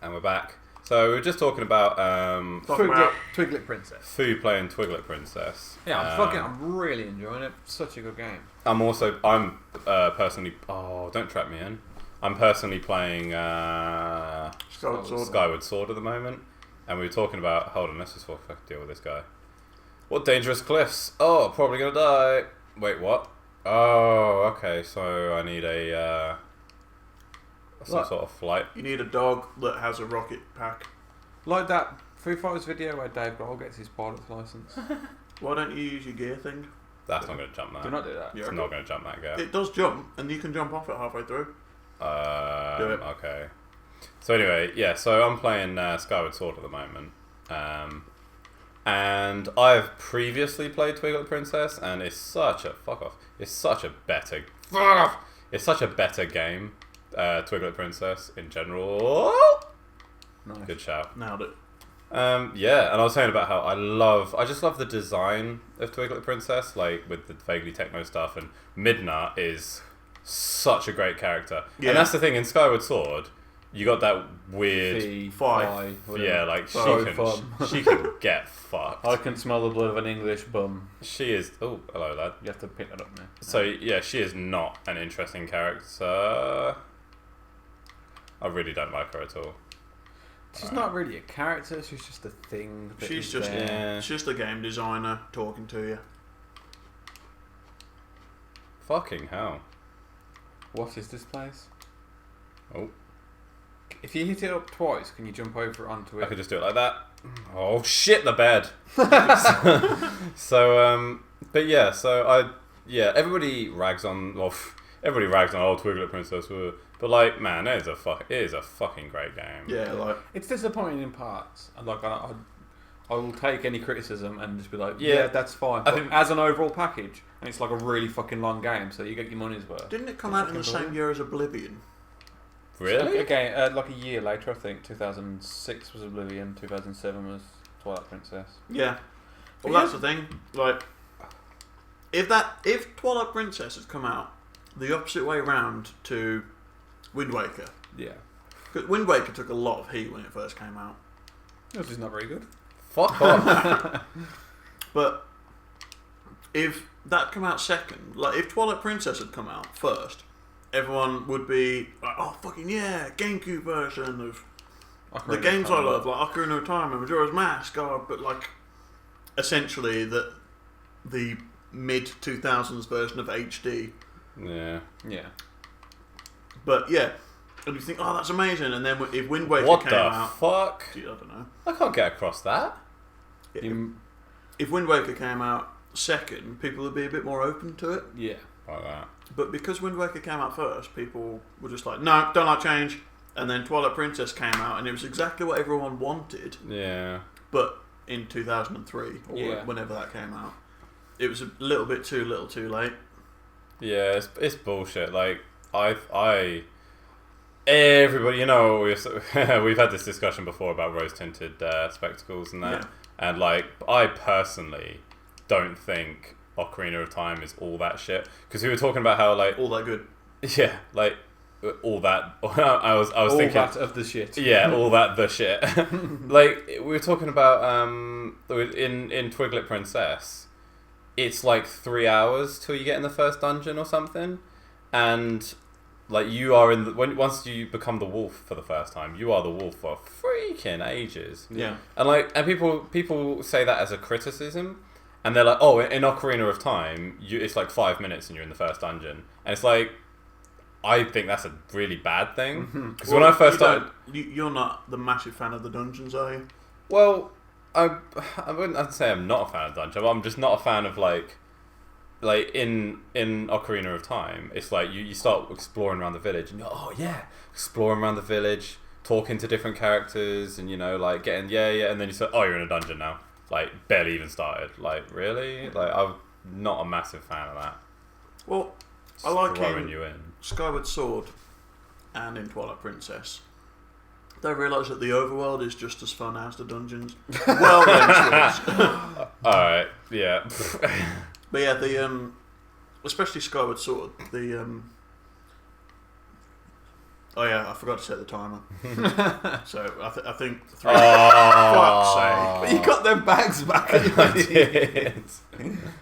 And we're back. So we were just talking about Twiglet Princess. Fu playing Twiglet Princess. Yeah, I'm really enjoying it. Such a good game. I'm personally. Oh, don't trap me in. I'm personally playing Skyward Sword at the moment, and we were talking about. Hold on, let's just fucking deal with this guy. What dangerous cliffs? Oh, probably gonna die. Wait, what? Oh, okay. So I need a some sort of flight. You need a dog that has a rocket pack. Like that Foo Fighters video where Dave Grohl gets his pilot's license. Why don't you use your gear thing? That's not gonna jump that. Do not do that. It's not gonna jump that gap. It does jump, and you can jump off it halfway through. Do it. Okay. So anyway, yeah. So I'm playing Skyward Sword at the moment, and I've previously played Twiglet Princess, and it's such a It's such a better game. Twiglet Princess in general. Nice. Good shout. Nailed it. Yeah, and I was saying about how I just love the design of Twiglet Princess, like with the vaguely techno stuff, and Midna is such a great character. Yeah. And that's the thing in Skyward Sword, you got that weird Fi. yeah, like she can get fucked. I can smell the blood of an English bum. She is. Oh, hello, lad. You have to pick that up now. So yeah, she is not an interesting character. I really don't like her at all. She's not really a character. She's just a thing. She's just a game designer talking to you. Fucking hell. What is this place? Oh. If you hit it up twice, can you jump over onto it? I could just do it like that. Oh shit, the bed. But yeah, everybody rags on. Well, everybody rags on old Twiglet Princess, but like, man, it is a fucking great game. Yeah, like it's disappointing in parts. And like, I will take any criticism and just be like, yeah, that's fine. But I think as an overall package, and it's like a really fucking long game, so you get your money's worth. Didn't it come out in the same year as Oblivion? Really? Again, like a year later, I think 2006 was Oblivion, 2007 was Twilight Princess. Yeah. Well, that's the thing. Like, if Twilight Princess had come out the opposite way round to Wind Waker, yeah, because Wind Waker took a lot of heat when it first came out. This is not very good. Fuck off. But if that come out second, like if Twilight Princess had come out first, everyone would be like, "Oh fucking yeah, GameCube version of the games I love, like Ocarina of Time and Majora's Mask." But like, essentially the mid 2000s version of HD. Yeah. Yeah. But yeah, and you think, "Oh, that's amazing," and then if Wind Waker What came the out, fuck? I don't know. I can't get across that. If Wind Waker came out second, people would be a bit more open to it. Yeah. Like that. But because Wind Waker came out first, people were just like, no, don't like change. And then Twilight Princess came out, and it was exactly what everyone wanted. Yeah. But in 2003, or whenever that came out, it was a little bit too little too late. Yeah, it's bullshit. Like, everybody, you know, we've had this discussion before about rose-tinted spectacles and that. Yeah. And, like, I personally don't think Ocarina of Time is all that shit. Because we were talking about how, like... All that good. Yeah, like, all that... I was all thinking... All that of the shit. Yeah, all that the shit. Like, we were talking about, in Twiglet Princess, it's like 3 hours till you get in the first dungeon or something. And... Like, you are once you become the wolf for the first time, you are the wolf for freaking ages. Yeah. And people say that as a criticism, and they're like, oh, in Ocarina of Time, it's like 5 minutes and you're in the first dungeon. And it's like, I think that's a really bad thing. Because when I first started... You're not the massive fan of the dungeons, are you? Well, I wouldn't say I'm not a fan of dungeons, but I'm just not a fan of, like in Ocarina of Time, it's like you start exploring around the village and you're exploring around the village, talking to different characters, and like getting and then you say, oh, you're in a dungeon now, like barely even started. Like, really? Like, I'm not a massive fan of that. Well, just I like throwing you in Skyward Sword and in Twilight Princess. They realise that the overworld is just as fun as the dungeons. Well then, alright, yeah. But yeah, especially Skyward Sword, Oh yeah, I forgot to set the timer. So I think 3. Oh. Fuck's sake. But you got them bags back. I did.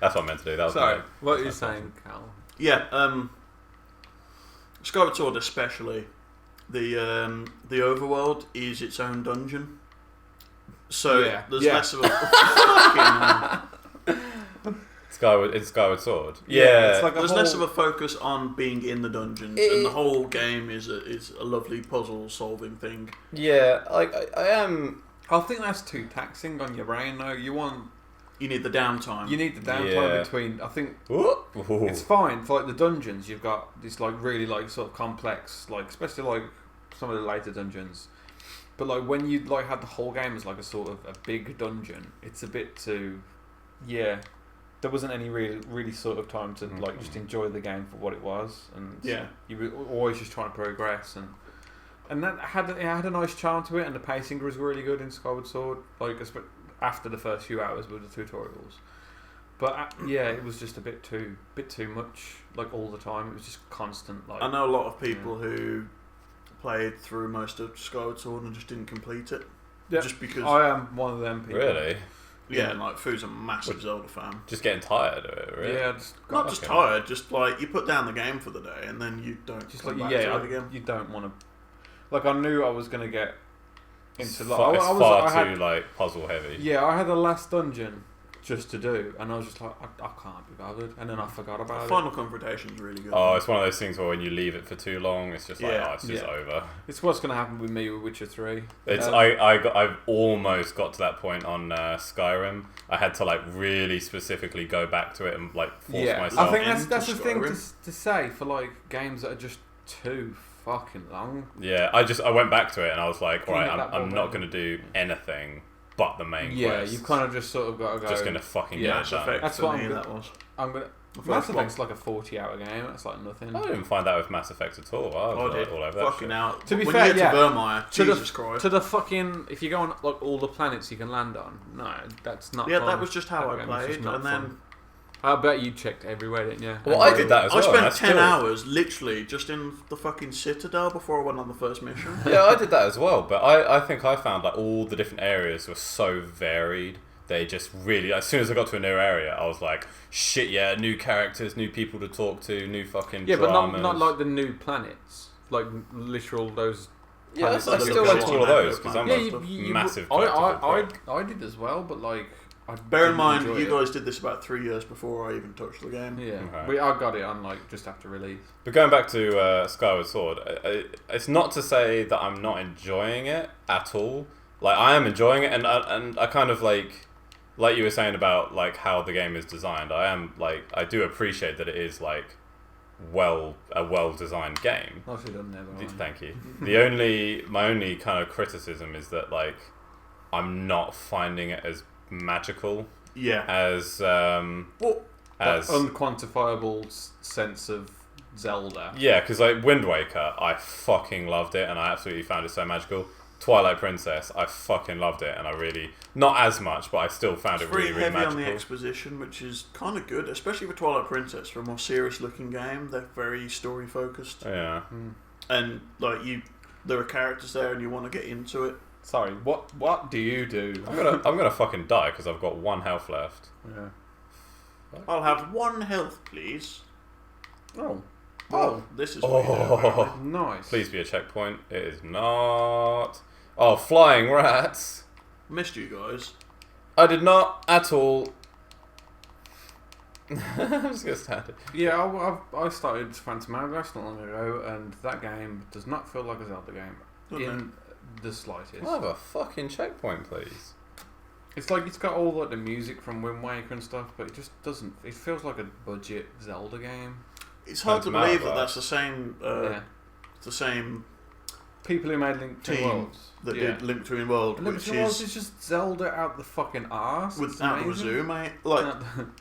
That's what I meant to do. That was Sorry, my- what are you saying, Cal? Yeah, Skyward Sword especially. The overworld is its own dungeon. So Yeah. there's Yeah. less of a Skyward Sword. Yeah, Yeah. it's like there's less of a focus on being in the dungeons, and the whole game is a lovely puzzle solving thing. Yeah, like I am. I think that's too taxing on your brain, though. You need the downtime. need the downtime Yeah. between. I think Ooh. it's fine for like the dungeons. You've got this like really like sort of complex, like especially like some of the later dungeons. But like when you like had the whole game as like a sort of a big dungeon, it's a bit too. Yeah, there wasn't any really sort of time to like just enjoy the game for what it was, and Yeah. you were always just trying to progress, and that had a nice charm to it, and the pacing was really good in Skyward Sword, like after the first few hours with the tutorials. But yeah, it was just a bit too much, like all the time. It was just constant. Like I know a lot of people who played through most of Skyward Sword and just didn't complete it. Yeah, Just because. I am one of them people. Really? Yeah, and like Foo's a massive Zelda fan. Just getting tired of it, really? Yeah, I just Not just tired, just like you put down the game for the day and then you don't just come like back yeah, to it again. you don't want to. Like I knew I was gonna get It's into far, like it's far too like puzzle heavy. Yeah, I had the last dungeon just to do, and I was just like, I can't be bothered, and then I forgot about it. Final Confrontation's really good. Oh, it's one of those things where when you leave it for too long, it's just like, Yeah. oh, it's just Yeah. over. It's what's gonna happen with me with Witcher 3. It's I've almost got to that point on Skyrim. I had to like really specifically go back to it and like force myself. I think into that's the thing Skyrim. to say for like games that are just too fucking long. Yeah, I went back to it and I was like, Can you alright, get that I'm ball not rolling? going to do anything but the main Yeah, quest. you've kind of just sort of got to go. just going to fucking Yeah, get it Mass done. Effect That's for what me, I'm that was. I'm gonna. The first Mass one. Effect's like a 40-hour game. That's like nothing. I didn't find that with Mass Effect at all. I was like, all over that Fucking shit. out. To be when fair, you get yeah. to Vermeer, To Jesus Christ. To the fucking, if you go on like all the planets you can land on, no, that's not. Yeah, fun. that was just how That I game was just played, not and then fun. I bet you checked everywhere, didn't you? Well, I did that as I well. spent and 10 still- hours literally just in the fucking Citadel before I went on the first mission. Yeah, I did that as well, but I think I found like all the different areas were so varied. They just really, as soon as I got to a new area, I was like, shit, yeah, new characters, new people to talk to, new fucking Yeah, dramas. but not like the new planets, like literal those. Yeah, I planets still that little went look to shit all of on those that because I'm Yeah, a massive I collectible prick. did as well, but like. I Bear in didn't mind, enjoy you it. guys did this about 3 years before I even touched the game. Yeah, Okay. I got it on like just after release. But going back to Skyward Sword, it's not to say that I'm not enjoying it at all. Like I am enjoying it, and I kind of like you were saying about like how the game is designed. I do appreciate that it is like a well designed game. Nicely done there, by the way. Thank you. My only kind of criticism is that like I'm not finding it as magical Yeah. as Well, as unquantifiable sense of Zelda. yeah, because like Wind Waker, I fucking loved it and I absolutely found it so magical. Twilight Princess, I fucking loved it and I really not as much, but I still found it's it really very really heavy on magical. the exposition, which is kind of good, especially for Twilight Princess. For a more serious looking game, they're very story focused. Yeah. And like there are characters there and you want to get into it. Sorry, what do you do? I'm gonna fucking die because I've got 1 health left. Yeah. I'll have 1 health, please. Oh, Oh, this is what you do, apparently. nice. Please be a checkpoint. It is not. Oh, flying rats! Missed you guys. I did not at all. I'm just gonna stand it. Yeah, I started Phantom Hourglass not long ago, and that game does not feel like a Zelda game Doesn't in the slightest. I'll have a fucking checkpoint, please. It's like it's got all like the music from Wind Waker and stuff, but it just doesn't. It feels like a budget Zelda game. It's hard to Phantom believe that Hourglass. that's the same. Yeah. The same People who made Link Between team Worlds that yeah. did Link Between Worlds, Link which Between Worlds is is just Zelda out the fucking arse. It's without the amazing. wazoo, mate. Like,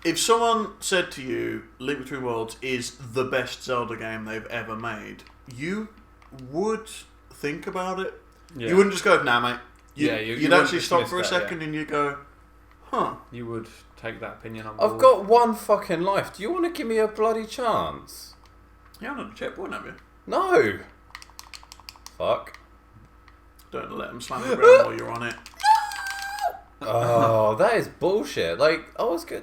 if someone said to you, Link Between Worlds is the best Zelda game they've ever made, you would think about it. Yeah. You wouldn't just go, nah, mate. You You'd wouldn't actually stop dismiss for a that, second and you go, huh. You would take that opinion on board. I've got 1 fucking life. Do you want to give me a bloody chance? You haven't had a checkpoint, have you? No. fuck. Don't let them slam the ground while you're on it. Oh, that is bullshit. Like, I was going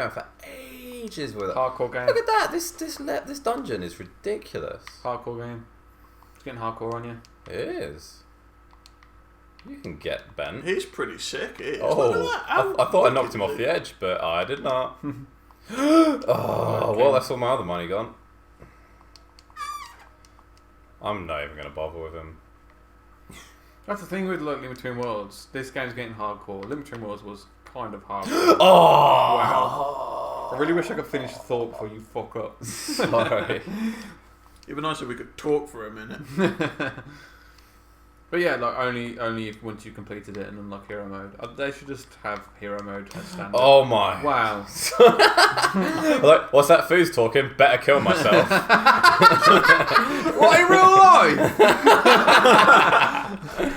for ages with it. Hardcore game. Look at that. This dungeon is ridiculous. Hardcore game. It's getting hardcore on you. It is. You can get bent. He's pretty sick. He is. Oh, Look at that. How I thought I knocked wicked him off is the he? edge, but I did not. Oh, well, that's all my other money gone. I'm not even going to bother with him. That's the thing with like Limit Between Worlds. This game's getting hardcore. Limit Between Worlds was kind of hardcore. Oh! Wow. I really wish I could finish the thought before you fuck up. Sorry. It'd be nice if we could talk for a minute. But yeah, like only if once you completed it and unlock hero mode. They should just have hero mode as standard. Oh my. Wow. Like, what's that food's talking? Better kill myself. What in real life?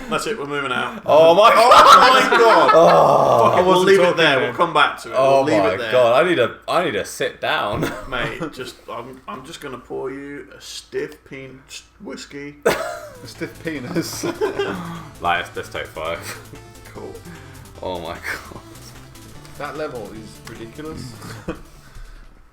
That's it, we're moving out. Oh my god. my god! Oh, Fuck it, we'll leave it there, we'll come back to it. oh we'll leave my it there. god. I need to sit down. Mate, I'm just gonna pour you a stiff peen whiskey. A stiff penis. Like, let's take 5. Cool. Oh my god. That level is ridiculous.